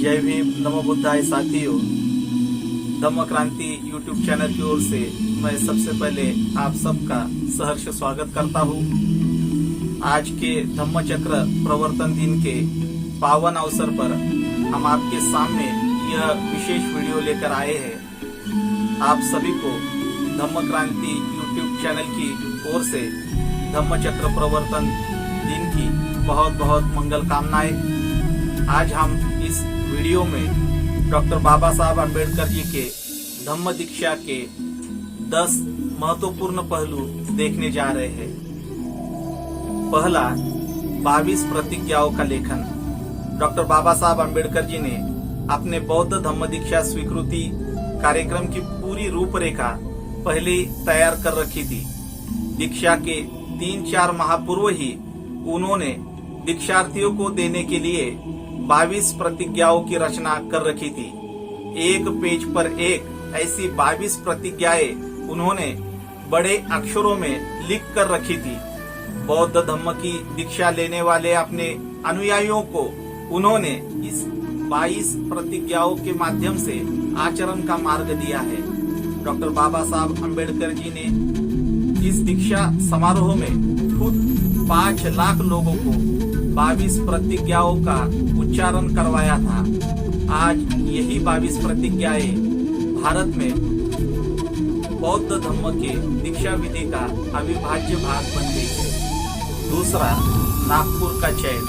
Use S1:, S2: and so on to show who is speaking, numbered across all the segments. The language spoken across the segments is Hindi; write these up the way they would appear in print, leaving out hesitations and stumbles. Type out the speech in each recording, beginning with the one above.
S1: जय भीम, नमो बुद्धाय। साथियों, धम्म क्रांति यूट्यूब चैनल की ओर से मैं सबसे पहले आप सबका सहर्ष स्वागत करता हूँ। आज के धम्म चक्र प्रवर्तन दिन के पावन अवसर पर हम आपके सामने यह विशेष वीडियो लेकर आए हैं। आप सभी को धम्म क्रांति यूट्यूब चैनल की ओर से धम्म चक्र प्रवर्तन दिन की बहुत बहुत मंगल कामनाएं। आज हम इस वीडियो में डॉक्टर बाबा साहब अम्बेडकर जी के धम्म दीक्षा के 10 महत्वपूर्ण पहलू देखने जा रहे हैं। पहला, 22 प्रतिज्ञाओं का लेखन। डॉक्टर बाबा साहब अम्बेडकर जी ने अपने बौद्ध धम्म दीक्षा स्वीकृति कार्यक्रम की पूरी रूपरेखा पहले ही तैयार कर रखी थी। दीक्षा के 3-4 माह पूर्व ही उन्होंने दीक्षार्थियों को देने के लिए 22 प्रतिज्ञाओं की रचना कर रखी थी। एक पेज पर एक ऐसी 22 प्रतिज्ञाएं उन्होंने बड़े अक्षरों में लिख कर रखी थी। बौद्ध धम्म की दीक्षा लेने वाले अपने अनुयायियों को उन्होंने इस 22 प्रतिज्ञाओं के माध्यम से आचरण का मार्ग दिया है। डॉक्टर बाबा साहब अम्बेडकर जी ने इस दीक्षा समारोह में खुद 5 लाख लोगों को 22 प्रतिज्ञाओं का उच्चारण करवाया था। आज यही 22 प्रतिज्ञाएं भारत में बौद्ध धम्म के दीक्षा विधि का अविभाज्य भाग बन गई है। दूसरा, नागपुर का चयन।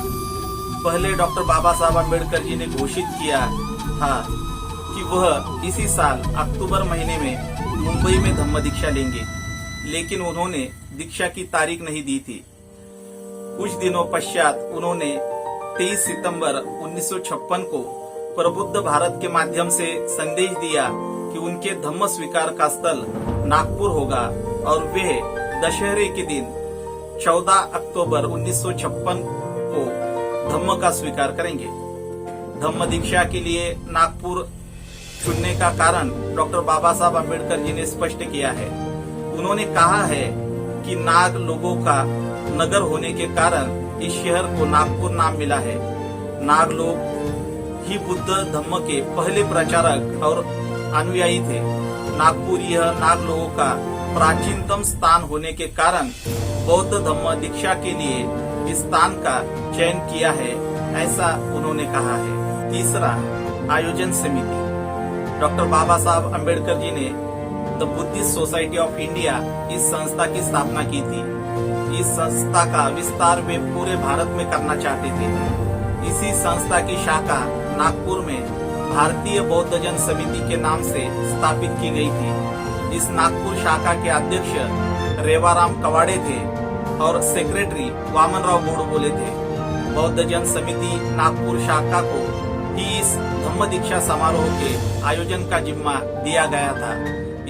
S1: पहले डॉक्टर बाबा साहब अम्बेडकर जी ने घोषित किया था कि वह इसी साल अक्टूबर महीने में मुंबई में धम्म दीक्षा लेंगे, लेकिन उन्होंने दीक्षा की तारीख नहीं दी थी। कुछ दिनों पश्चात उन्होंने 23 सितंबर 1956 को प्रबुद्ध भारत के माध्यम से संदेश दिया कि उनके धम्म स्वीकार का स्थल नागपुर होगा और वे दशहरे के दिन 14 अक्टूबर 1956 को धम्म का स्वीकार करेंगे। धम्म दीक्षा के लिए नागपुर चुनने का कारण डॉक्टर बाबा साहब अम्बेडकर जी ने स्पष्ट किया है। उन्होंने कहा है कि नाग लोगों का नगर होने के कारण इस शहर को नागपुर नाम मिला है। नाग लोग ही बुद्ध धम्म के पहले प्रचारक और अनुयायी थे। नागपुर यह नाग लोगों का प्राचीनतम स्थान होने के कारण बौद्ध धम्म दीक्षा के लिए इस स्थान का चयन किया है, ऐसा उन्होंने कहा है। तीसरा, आयोजन समिति। डॉक्टर बाबा साहब अम्बेडकर जी ने the Buddhist society of India इस संस्था की स्थापना की थी। इस संस्था का विस्तार वे पूरे भारत में करना चाहते थे। इसी संस्था की शाखा नागपुर में भारतीय बौद्ध जन समिति के नाम से स्थापित की गई थी। इस नागपुर शाखा के अध्यक्ष रेवाराम कवाड़े थे और सेक्रेटरी वामनराव गोडबोले थे। बौद्ध जन समिति नागपुर शाखा को ही इस धम्म दीक्षा समारोह के आयोजन का जिम्मा दिया गया था।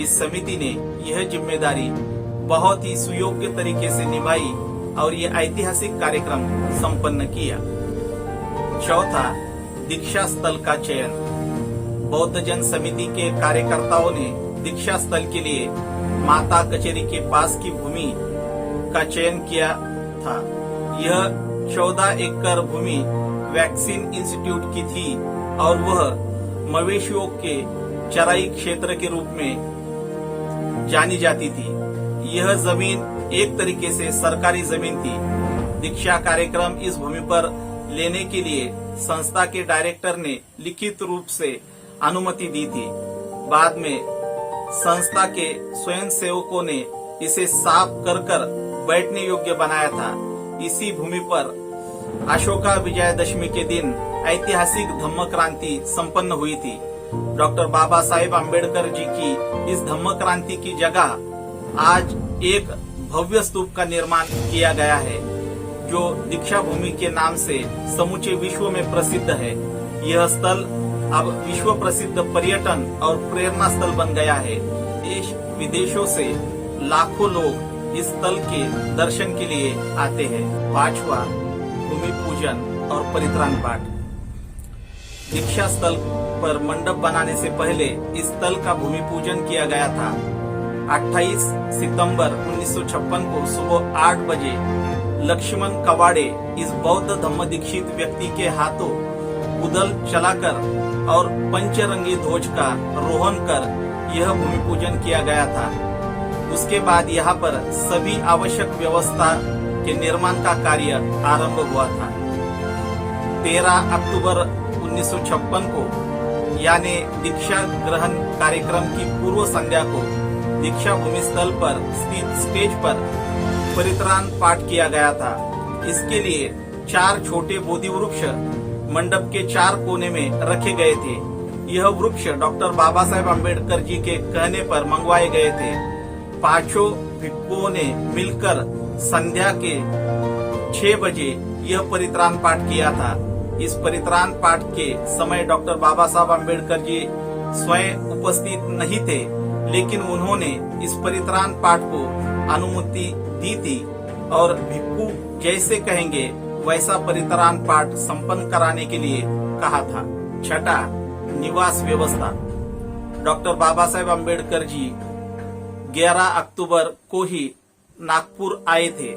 S1: इस समिति ने यह जिम्मेदारी बहुत ही सुयोग्य तरीके से निभाई और ये ऐतिहासिक कार्यक्रम संपन्न किया। चौथा, दीक्षा स्थल का चयन। बौद्ध जन समिति के कार्यकर्ताओं ने दीक्षा स्थल के लिए माता कचेरी के पास की भूमि का चयन किया था। यह 14 एकड़ भूमि वैक्सीन इंस्टीट्यूट की थी और वह मवेशियों के चराई क्षेत्र के रूप में जानी जाती थी। यह जमीन एक तरीके से सरकारी जमीन थी। दीक्षा कार्यक्रम इस भूमि पर लेने के लिए संस्था के डायरेक्टर ने लिखित रूप से अनुमति दी थी। बाद में संस्था के स्वयंसेवकों ने इसे साफ कर बैठने योग्य बनाया था। इसी भूमि पर अशोका विजयदशमी के दिन ऐतिहासिक धम्म क्रांति संपन्न हुई थी। डॉक्टर बाबा साहेब अम्बेडकर जी की इस धम्म क्रांति की जगह आज एक भव्य स्तूप का निर्माण किया गया है, जो दीक्षा भूमि के नाम से समूचे विश्व में प्रसिद्ध है। यह स्थल अब विश्व प्रसिद्ध पर्यटन और प्रेरणा स्थल बन गया है। देश विदेशों से लाखों लोग इस स्थल के दर्शन के लिए आते हैं। पांचवा, भूमि पूजन और परित्राण पाठ। दीक्षा स्थल पर मंडप बनाने से पहले इस स्थल का भूमि पूजन किया गया था। 28 सितंबर 1956 को सुबह 8 बजे लक्ष्मण कवाड़े इस बौद्ध धम्म दीक्षित व्यक्ति के हाथों कुदल चलाकर और पंचरंगी ध्वज का रोहन कर यह भूमि पूजन किया गया था। उसके बाद यहाँ पर सभी आवश्यक व्यवस्था के निर्माण का कार्य आरंभ हुआ था। 13 अक्टूबर 1956 को यानी दीक्षा ग्रहण कार्यक्रम की पूर्व संध्या को दीक्षा भूमि स्थल पर स्थित स्टेज पर परित्राण पाठ किया गया था। इसके लिए 4 छोटे बोधि वृक्ष मंडप के 4 कोने में रखे गए थे। यह वृक्ष डॉक्टर बाबा साहेब अम्बेडकर जी के कहने पर मंगवाए गए थे। 5 भिक्षुओं ने मिलकर संध्या के 6 बजे यह परित्राण पाठ किया था। इस परित्राण पाठ के समय डॉक्टर बाबा साहब अम्बेडकर जी स्वयं उपस्थित नहीं थे, लेकिन उन्होंने इस परित्राण पाठ को अनुमति दी थी और भिक्षु जैसे कहेंगे वैसा परित्राण पाठ संपन्न कराने के लिए कहा था। 6, निवास व्यवस्था। डॉक्टर बाबा साहेब अम्बेडकर जी 11 अक्टूबर को ही नागपुर आए थे।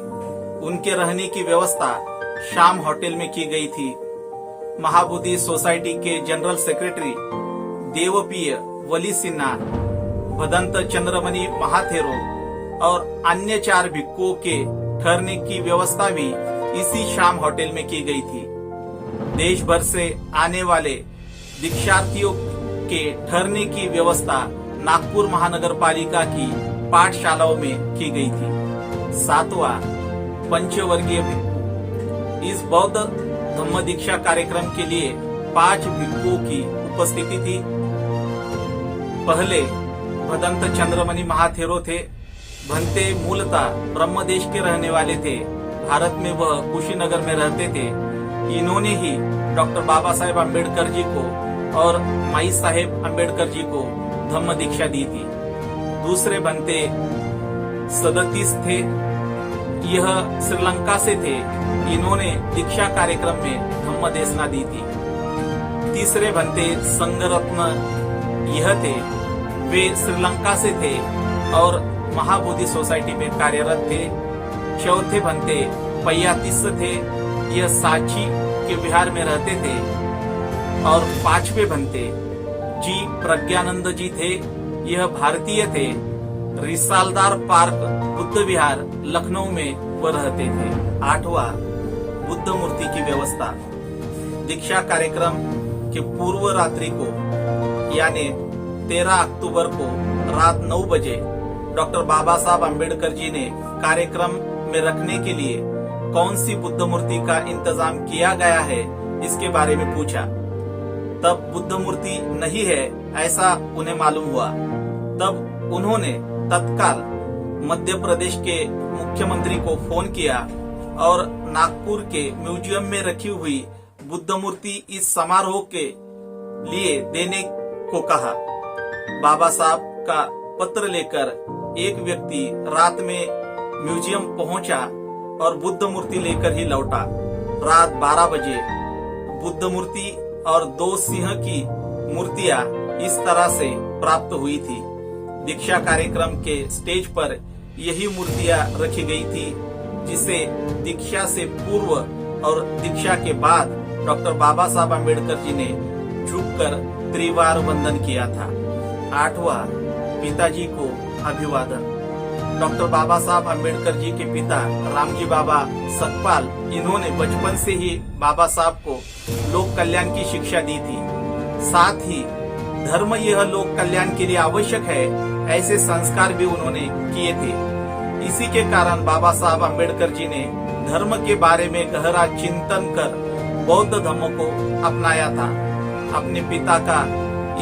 S1: उनके रहने की व्यवस्था शाम होटल में की गई थी। महाबोधि सोसाइटी के जनरल सेक्रेटरी देवप्रिय वली सिन्हा, भदंत चंद्रमणि महाथेरो और अन्य 4 भिक्षुओं के ठहरने की व्यवस्था भी इसी शाम होटल में की गई थी। देश भर से आने वाले दीक्षार्थियों के ठहरने की व्यवस्था नागपुर महानगर पालिका की पाठशालाओं में की गई थी। 7वां, पंचवर्गीय भिक्षु। इस बौद्ध धम्म दीक्षा कार्यक्रम के लिए 5 भिक्षुओं की उपस्थिति थी। पहले भदंत चंद्रमणि महाथेरो थे। भंते मूलतः ब्रह्मदेश के रहने वाले थे। भारत में वह कुशीनगर में रहते थे। इन्होंने ही डॉक्टर बाबा साहेब अम्बेडकर जी को और माई साहेब अम्बेडकर जी को धम्म दीक्षा दी थी। दूसरे भंते सदतीस थे। यह श्रीलंका से थे। इन्होंने दीक्षा कार्यक्रम में धम्म देशना दी थी। तीसरे भंते संगरत्न यह थे। वे श्रीलंका से थे और महाबोधि सोसाइटी में कार्यरत थे। चौथे भंते पयातीस थे। यह सांची के बिहार में रहते थे। और 5वें भंते जी प्रज्ञानंद जी थे। यह भारतीय थे। रिसालदार पार्क बुद्ध विहार लखनऊ में वह रहते थे। 8वां, बुद्ध मूर्ति की व्यवस्था। दीक्षा कार्यक्रम के पूर्व रात्रि को यानी 13 अक्टूबर को रात 9 बजे डॉक्टर बाबा साहब अम्बेडकर जी ने कार्यक्रम में रखने के लिए कौन सी बुद्ध मूर्ति का इंतजाम किया गया है इसके बारे में पूछा। तब बुद्ध मूर्ति नहीं है ऐसा उन्हें मालूम हुआ। तब उन्होंने तत्काल मध्य प्रदेश के मुख्यमंत्री को फोन किया और नागपुर के म्यूजियम में रखी हुई बुद्ध मूर्ति इस समारोह के लिए देने को कहा। बाबा साहब का पत्र लेकर एक व्यक्ति रात में म्यूजियम पहुंचा और बुद्ध मूर्ति लेकर ही लौटा। रात 12 बजे बुद्ध मूर्ति और 2 सिंह की मूर्तियां इस तरह से प्राप्त हुई थी। दीक्षा कार्यक्रम के स्टेज पर यही मूर्तियां रखी गई थी, जिसे दीक्षा से पूर्व और दीक्षा के बाद डॉक्टर बाबा साहब अम्बेडकर जी ने झुककर त्रिवार वंदन किया था। 8वां, पिताजी को अभिवादन। डॉक्टर बाबा साहब अम्बेडकर जी के पिता रामजी बाबा सकपाल, इन्होंने बचपन से ही बाबा साहब को लोक कल्याण की शिक्षा दी थी। साथ ही धर्म यह लोक कल्याण के लिए आवश्यक है ऐसे संस्कार भी उन्होंने किए थे। इसी के कारण बाबा साहब अम्बेडकर जी ने धर्म के बारे में गहरा चिंतन कर बौद्ध धर्म को अपनाया था। अपने पिता का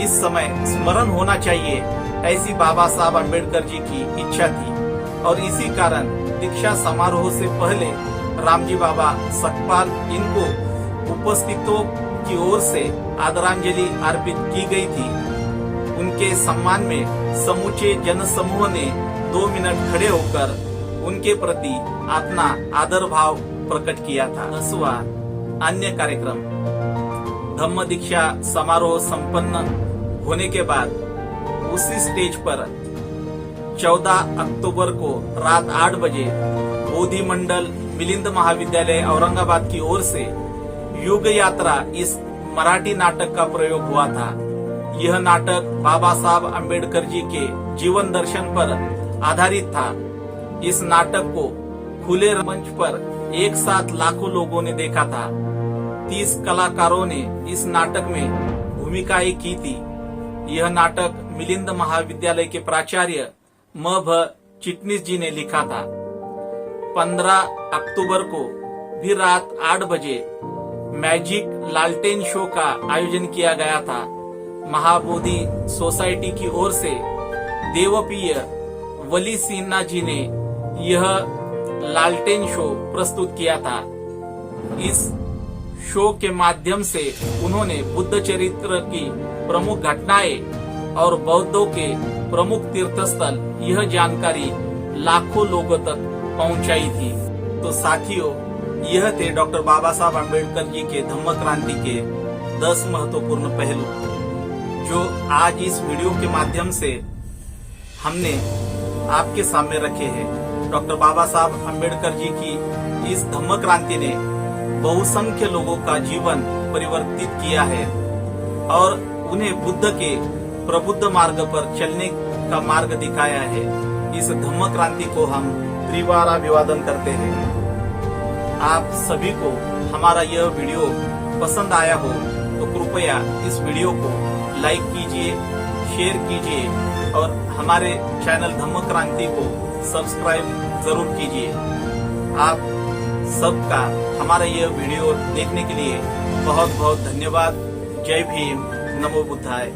S1: इस समय स्मरण होना चाहिए ऐसी बाबा साहब अम्बेडकर जी की इच्छा थी और इसी कारण दीक्षा समारोह से पहले रामजी बाबा सकपाल इनको उपस्थितों की ओर से आदरांजलि अर्पित की गई थी। उनके सम्मान में समूचे जनसमूह ने 2 मिनट खड़े होकर उनके प्रति अपना आदर भाव प्रकट किया था। 10वां, अन्य कार्यक्रम। धम्म दीक्षा समारोह संपन्न होने के बाद उसी स्टेज पर 14 अक्टूबर को रात 8 बजे बोधि मंडल मिलिंद महाविद्यालय औरंगाबाद की ओर से युग यात्रा इस मराठी नाटक का प्रयोग हुआ था। यह नाटक बाबा साहब अम्बेडकर जी के जीवन दर्शन पर आधारित था। इस नाटक को खुले मंच पर एक साथ लाखों लोगों ने देखा था। 30 कलाकारों ने इस नाटक में भूमिकाएं की थी। यह नाटक मिलिंद महाविद्यालय के प्राचार्य म.भ. चिटनीस जी ने लिखा था। 15 अक्टूबर को भी रात 8 बजे मैजिक लालटेन शो का आयोजन किया गया था। महाबोधि सोसाइटी की ओर से देवप्रिय वली सिन्हा जी ने यह लालटेन शो प्रस्तुत किया था। इस शो के माध्यम से उन्होंने बुद्ध चरित्र की प्रमुख घटनाएं और बौद्धों के प्रमुख तीर्थस्थल यह जानकारी लाखों लोगों तक पहुंचाई थी। तो साथियों, यह थे डॉक्टर बाबा साहब अम्बेडकर जी के धम्म क्रांति के 10 महत्वपूर्ण पहलू, जो आज इस वीडियो के माध्यम से हमने आपके सामने रखे हैं। डॉक्टर बाबा साहब अम्बेडकर जी की इस धम्म क्रांति ने बहुसंख्य लोगों का जीवन परिवर्तित किया है और उन्हें बुद्ध के प्रबुद्ध मार्ग पर चलने का मार्ग दिखाया है। इस धम्म क्रांति को हम त्रिवार अभिवादन करते हैं। आप सभी को हमारा यह वीडियो पसंद आया हो तो कृपया इस वीडियो को लाइक कीजिए, शेयर कीजिए और हमारे चैनल धम्म क्रांति को सब्सक्राइब जरूर कीजिए। आप सबका हमारा यह वीडियो देखने के लिए बहुत बहुत धन्यवाद। जय भीम, नमो बुद्धाय।